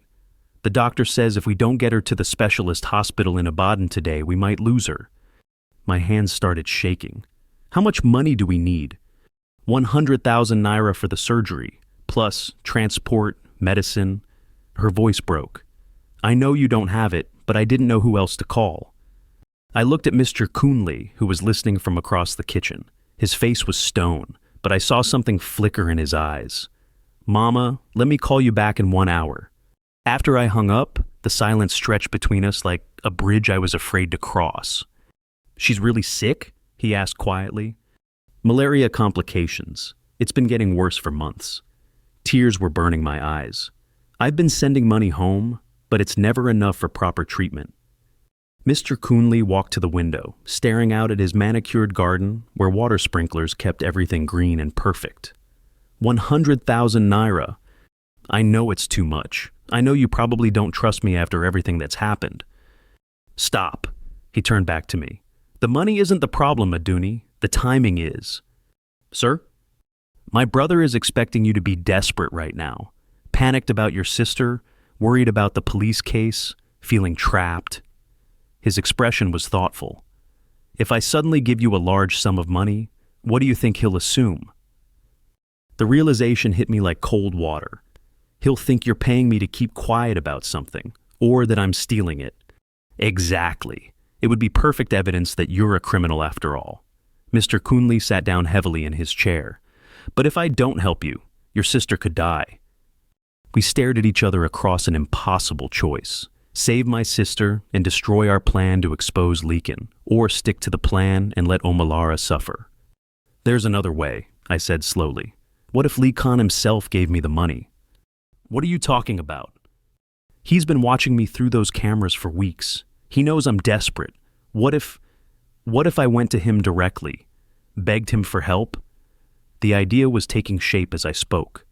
The doctor says if we don't get her to the specialist hospital in Ibadan today, we might lose her. My hands started shaking. How much money do we need? 100,000 naira for the surgery, plus transport, medicine. Her voice broke. I know you don't have it, but I didn't know who else to call. I looked at Mr. Kunle, who was listening from across the kitchen. His face was stone, but I saw something flicker in his eyes. Mama, let me call you back in 1 hour. After I hung up, the silence stretched between us like a bridge I was afraid to cross. She's really sick? He asked quietly. Malaria complications. It's been getting worse for months. Tears were burning my eyes. I've been sending money home, but it's never enough for proper treatment. Mr. Kunle walked to the window, staring out at his manicured garden where water sprinklers kept everything green and perfect. 100,000 naira. I know it's too much. I know you probably don't trust me after everything that's happened. Stop. He turned back to me. The money isn't the problem, Aduni. The timing is. Sir? My brother is expecting you to be desperate right now. Panicked about your sister, worried about the police case, feeling trapped. His expression was thoughtful. If I suddenly give you a large sum of money, what do you think he'll assume? The realization hit me like cold water. He'll think you're paying me to keep quiet about something, or that I'm stealing it. Exactly. It would be perfect evidence that you're a criminal after all. Mr. Kunle sat down heavily in his chair. But if I don't help you, your sister could die. We stared at each other across an impossible choice. Save my sister and destroy our plan to expose Lekan, or stick to the plan and let Omalara suffer. There's another way, I said slowly. What if Lekan himself gave me the money? What are you talking about? He's been watching me through those cameras for weeks. He knows I'm desperate. What if I went to him directly, begged him for help? The idea was taking shape as I spoke.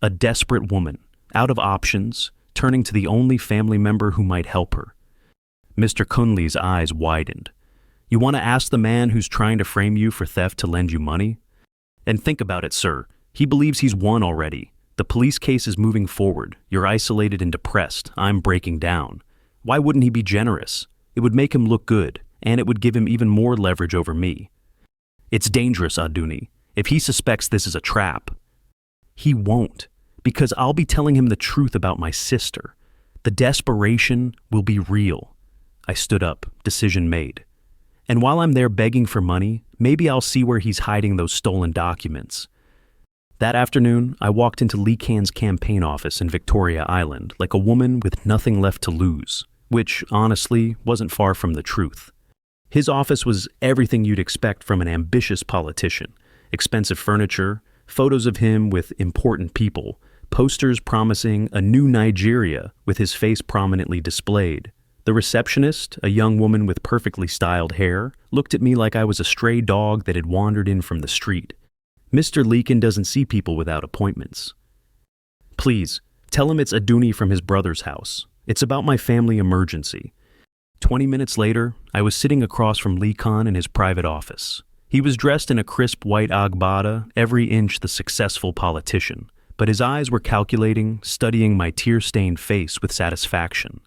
A desperate woman, out of options, turning to the only family member who might help her. Mr. Kunle's eyes widened. You want to ask the man who's trying to frame you for theft to lend you money? And think about it, sir. He believes he's won already. The police case is moving forward. You're isolated and depressed. I'm breaking down. Why wouldn't he be generous? It would make him look good, and it would give him even more leverage over me. It's dangerous, Aduni. If he suspects this is a trap. He won't, because I'll be telling him the truth about my sister. The desperation will be real. I stood up, decision made. And while I'm there begging for money, maybe I'll see where he's hiding those stolen documents. That afternoon, I walked into Lee Can's campaign office in Victoria Island like a woman with nothing left to lose, which, honestly, wasn't far from the truth. His office was everything you'd expect from an ambitious politician. Expensive furniture, photos of him with important people, posters promising a new Nigeria with his face prominently displayed. The receptionist, a young woman with perfectly styled hair, looked at me like I was a stray dog that had wandered in from the street. Mr. Leakin doesn't see people without appointments. Please, tell him it's Aduni from his brother's house. It's about my family emergency. 20 minutes later, I was sitting across from Lee Khan in his private office. He was dressed in a crisp white agbada, every inch the successful politician, but his eyes were calculating, studying my tear-stained face with satisfaction.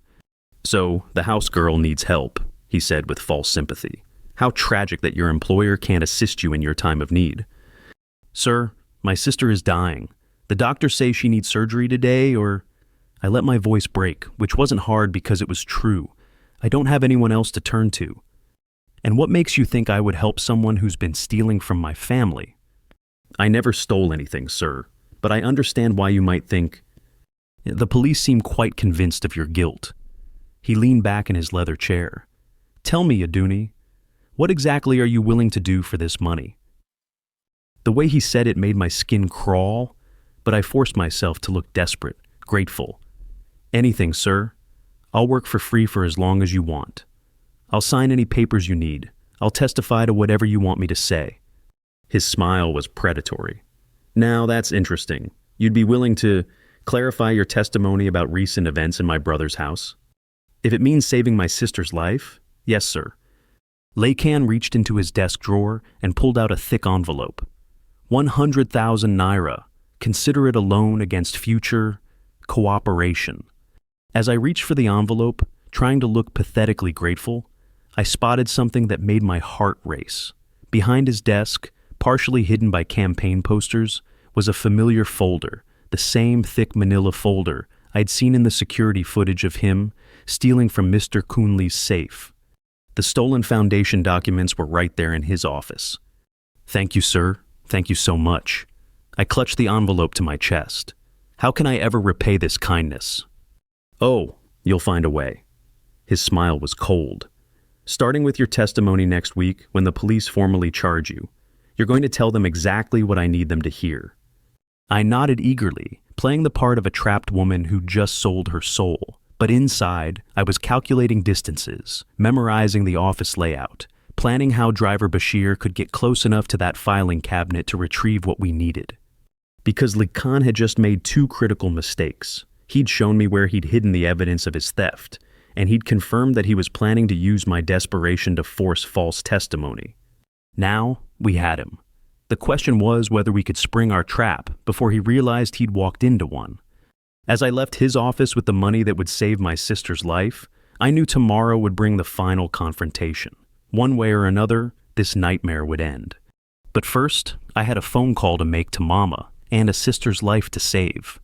So, the house girl needs help, he said with false sympathy. How tragic that your employer can't assist you in your time of need. Sir, my sister is dying. The doctors say she needs surgery today, or... I let my voice break, which wasn't hard because it was true. I don't have anyone else to turn to. And what makes you think I would help someone who's been stealing from my family? I never stole anything, sir, but I understand why you might think... The police seem quite convinced of your guilt. He leaned back in his leather chair. Tell me, Aduni, what exactly are you willing to do for this money? The way he said it made my skin crawl, but I forced myself to look desperate, grateful. Anything, sir. I'll work for free for as long as you want. I'll sign any papers you need. I'll testify to whatever you want me to say. His smile was predatory. Now that's interesting. You'd be willing to clarify your testimony about recent events in my brother's house? If it means saving my sister's life, yes, sir. Laycan reached into his desk drawer and pulled out a thick envelope. 100,000 naira. Consider it a loan against future cooperation. As I reached for the envelope, trying to look pathetically grateful, I spotted something that made my heart race. Behind his desk, partially hidden by campaign posters, was a familiar folder, the same thick manila folder I'd seen in the security footage of him stealing from Mr. Kunli's safe. The stolen foundation documents were right there in his office. Thank you, sir. Thank you so much. I clutched the envelope to my chest. How can I ever repay this kindness? Oh, you'll find a way. His smile was cold. Starting with your testimony next week, when the police formally charge you, you're going to tell them exactly what I need them to hear. I nodded eagerly, playing the part of a trapped woman who just sold her soul. But inside, I was calculating distances, memorizing the office layout, planning how driver Bashir could get close enough to that filing cabinet to retrieve what we needed. Because Likan had just made two critical mistakes. He'd shown me where he'd hidden the evidence of his theft, and he'd confirmed that he was planning to use my desperation to force false testimony. Now, we had him. The question was whether we could spring our trap before he realized he'd walked into one. As I left his office with the money that would save my sister's life, I knew tomorrow would bring the final confrontation. One way or another, this nightmare would end. But first, I had a phone call to make to Mama and a sister's life to save.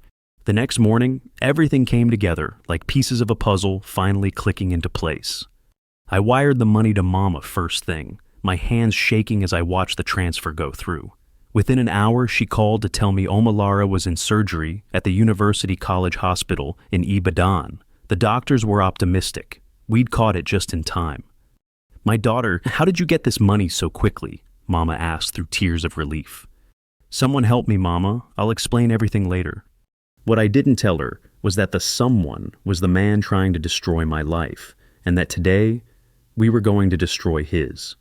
The next morning, everything came together like pieces of a puzzle finally clicking into place. I wired the money to Mama first thing, my hands shaking as I watched the transfer go through. Within an hour, she called to tell me Omalara was in surgery at the University College Hospital in Ibadan. The doctors were optimistic. We'd caught it just in time. My daughter, how did you get this money so quickly? Mama asked through tears of relief. Someone help me, Mama. I'll explain everything later. What I didn't tell her was that the someone was the man trying to destroy my life, and that today, we were going to destroy his.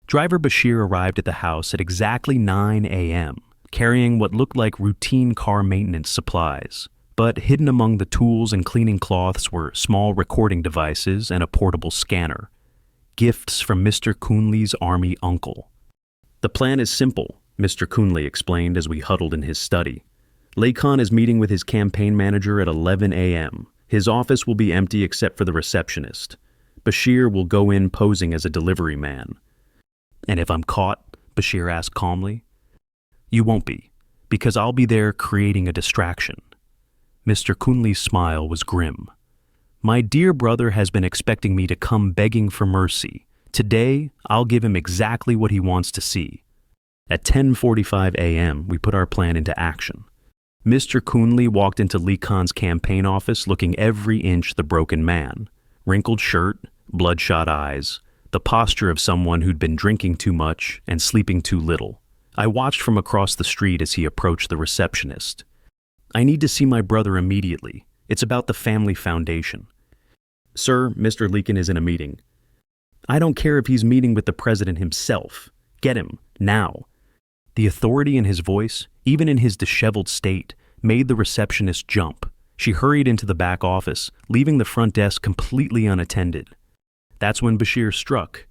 Driver Bashir arrived at the house at exactly 9 a.m., carrying what looked like routine car maintenance supplies. But hidden among the tools and cleaning cloths were small recording devices and a portable scanner. Gifts from Mr. Kunli's army uncle. The plan is simple, Mr. Kunli explained as we huddled in his study. Laykan is meeting with his campaign manager at 11 a.m. His office will be empty except for the receptionist. Bashir will go in posing as a delivery man. And if I'm caught, Bashir asked calmly. You won't be, because I'll be there creating a distraction. Mr. Kunli's smile was grim. My dear brother has been expecting me to come begging for mercy. Today, I'll give him exactly what he wants to see. At 10:45 a.m., we put our plan into action. Mr. Kunli walked into Lee Khan's campaign office looking every inch the broken man. Wrinkled shirt, bloodshot eyes, the posture of someone who'd been drinking too much and sleeping too little. I watched from across the street as he approached the receptionist. I need to see my brother immediately. It's about the family foundation. Sir, Mr. Leakin is in a meeting. I don't care if he's meeting with the president himself. Get him, now. The authority in his voice, even in his disheveled state, made the receptionist jump. She hurried into the back office, leaving the front desk completely unattended. That's when Bashir struck.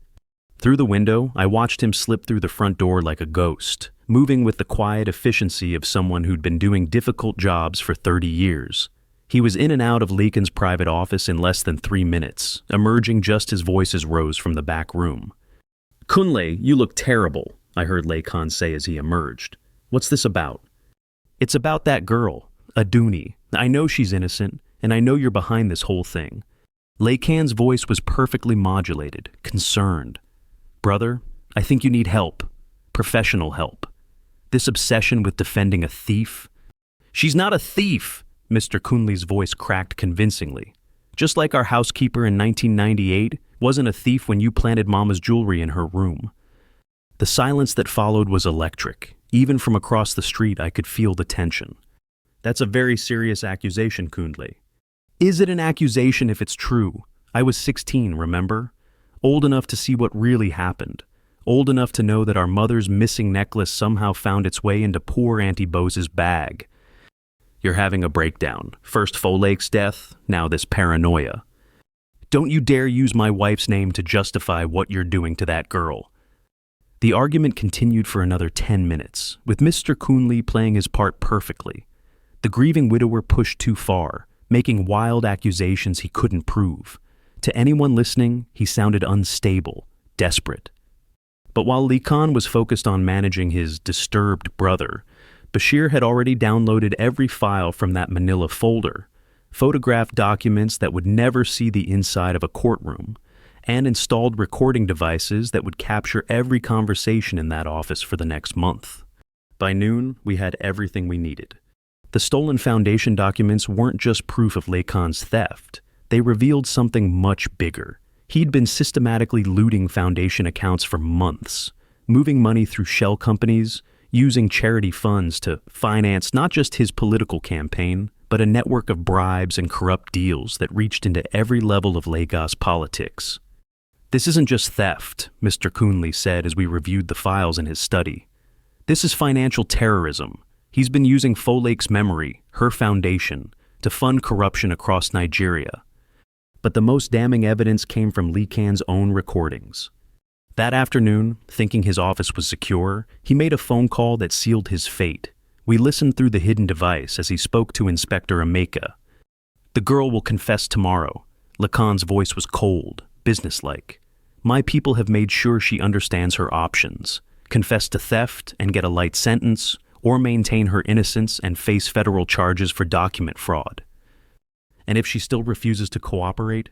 Through the window, I watched him slip through the front door like a ghost, moving with the quiet efficiency of someone who'd been doing difficult jobs for 30 years. He was in and out of Leakin's private office in less than 3 minutes, emerging just as voices rose from the back room. Kunle, you look terrible, I heard Lay Khan say as he emerged. What's this about? It's about that girl, Aduni. I know she's innocent, and I know you're behind this whole thing. Lay Khan's voice was perfectly modulated, concerned. Brother, I think you need help. Professional help. This obsession with defending a thief. She's not a thief, Mr. Kunli's voice cracked convincingly. Just like our housekeeper in 1998 wasn't a thief when you planted Mama's jewelry in her room. The silence that followed was electric. Even from across the street, I could feel the tension. That's a very serious accusation, Kunle. Is it an accusation if it's true? I was 16, remember? Old enough to see what really happened. Old enough to know that our mother's missing necklace somehow found its way into poor Auntie Bose's bag. You're having a breakdown. First Folake's death, now this paranoia. Don't you dare use my wife's name to justify what you're doing to that girl. The argument continued for another 10 minutes, with Mr. Kunle playing his part perfectly. The grieving widower pushed too far, making wild accusations he couldn't prove. To anyone listening, he sounded unstable, desperate. But while Lee Khan was focused on managing his disturbed brother, Bashir had already downloaded every file from that manila folder, photographed documents that would never see the inside of a courtroom, and installed recording devices that would capture every conversation in that office for the next month. By noon, we had everything we needed. The stolen foundation documents weren't just proof of Lay Khan's theft. They revealed something much bigger. He'd been systematically looting foundation accounts for months, moving money through shell companies, using charity funds to finance not just his political campaign, but a network of bribes and corrupt deals that reached into every level of Lagos politics. This isn't just theft, Mr. Kunle said as we reviewed the files in his study. This is financial terrorism. He's been using Folake's memory, her foundation, to fund corruption across Nigeria. But the most damning evidence came from Lee Khan's own recordings. That afternoon, thinking his office was secure, he made a phone call that sealed his fate. We listened through the hidden device as he spoke to Inspector Emeka. The girl will confess tomorrow. Lacan's voice was cold, businesslike. My people have made sure she understands her options. Confess to theft and get a light sentence, or maintain her innocence and face federal charges for document fraud. And if she still refuses to cooperate?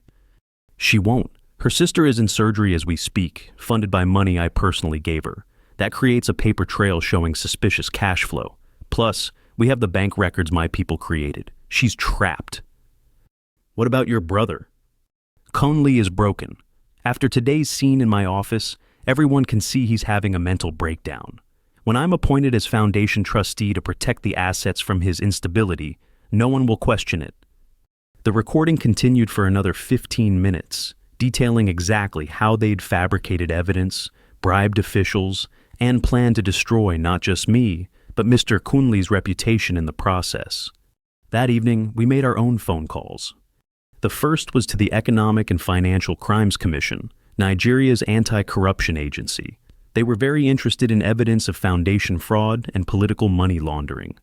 She won't. Her sister is in surgery as we speak, funded by money I personally gave her. That creates a paper trail showing suspicious cash flow. Plus, we have the bank records my people created. She's trapped. What about your brother? Conley is broken. After today's scene in my office, everyone can see he's having a mental breakdown. When I'm appointed as foundation trustee to protect the assets from his instability, no one will question it. The recording continued for another 15 minutes, detailing exactly how they'd fabricated evidence, bribed officials, and planned to destroy not just me, but Mr. Kunle's reputation in the process. That evening, we made our own phone calls. The first was to the Economic and Financial Crimes Commission, Nigeria's anti-corruption agency. They were very interested in evidence of foundation fraud and political money laundering.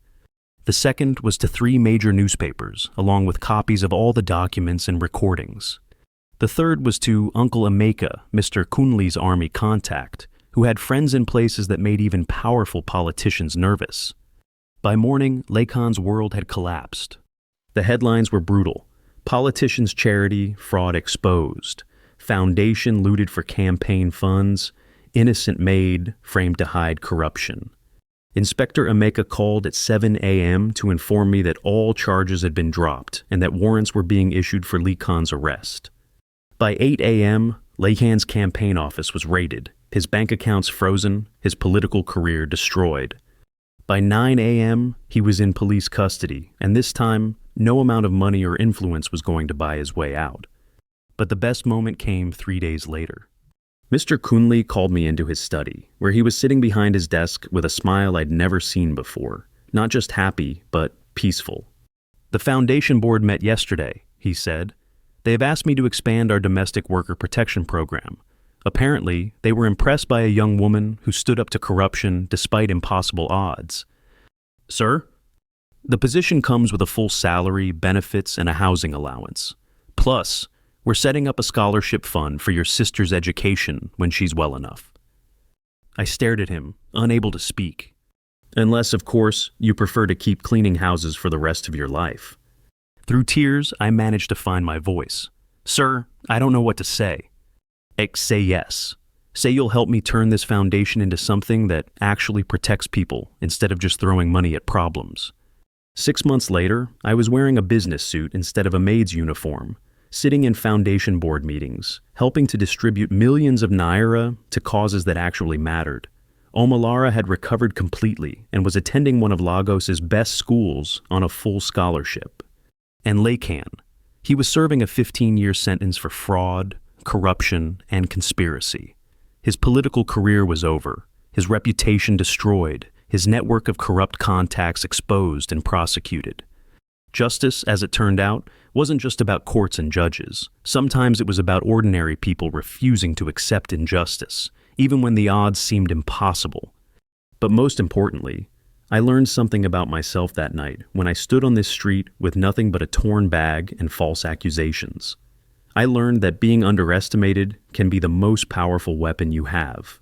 The second was to 3 major newspapers, along with copies of all the documents and recordings. The third was to Uncle Emeka, Mr. Kunle's army contact, who had friends in places that made even powerful politicians nervous. By morning, Lacan's world had collapsed. The headlines were brutal. Politicians' charity fraud exposed. Foundation looted for campaign funds. Innocent maid framed to hide corruption. Inspector Emeka called at 7 a.m. to inform me that all charges had been dropped and that warrants were being issued for Lee Khan's arrest. By 8 a.m., Lee Khan's campaign office was raided, his bank accounts frozen, his political career destroyed. By 9 a.m., he was in police custody, and this time, no amount of money or influence was going to buy his way out. But the best moment came 3 days later. Mr. Kunli called me into his study, where he was sitting behind his desk with a smile I'd never seen before, not just happy, but peaceful. "The foundation board met yesterday," he said. "They have asked me to expand our domestic worker protection program. Apparently, they were impressed by a young woman who stood up to corruption despite impossible odds." "Sir?" "The position comes with a full salary, benefits, and a housing allowance. Plus, we're setting up a scholarship fund for your sister's education when she's well enough." I stared at him, unable to speak. "Unless, of course, you prefer to keep cleaning houses for the rest of your life." Through tears, I managed to find my voice. "Sir, I don't know what to say." "Say yes. Say you'll help me turn this foundation into something that actually protects people instead of just throwing money at problems." 6 months later, I was wearing a business suit instead of a maid's uniform, sitting in foundation board meetings, helping to distribute millions of naira to causes that actually mattered. Omalara had recovered completely and was attending one of Lagos's best schools on a full scholarship. And Lekan, he was serving a 15-year sentence for fraud, corruption, and conspiracy. His political career was over, his reputation destroyed, his network of corrupt contacts exposed and prosecuted. Justice, as it turned out, wasn't just about courts and judges. Sometimes it was about ordinary people refusing to accept injustice, even when the odds seemed impossible. But most importantly, I learned something about myself that night when I stood on this street with nothing but a torn bag and false accusations. I learned that being underestimated can be the most powerful weapon you have.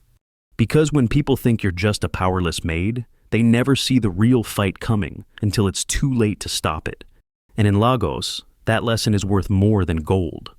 Because when people think you're just a powerless maid, they never see the real fight coming until it's too late to stop it. And in Lagos, that lesson is worth more than gold.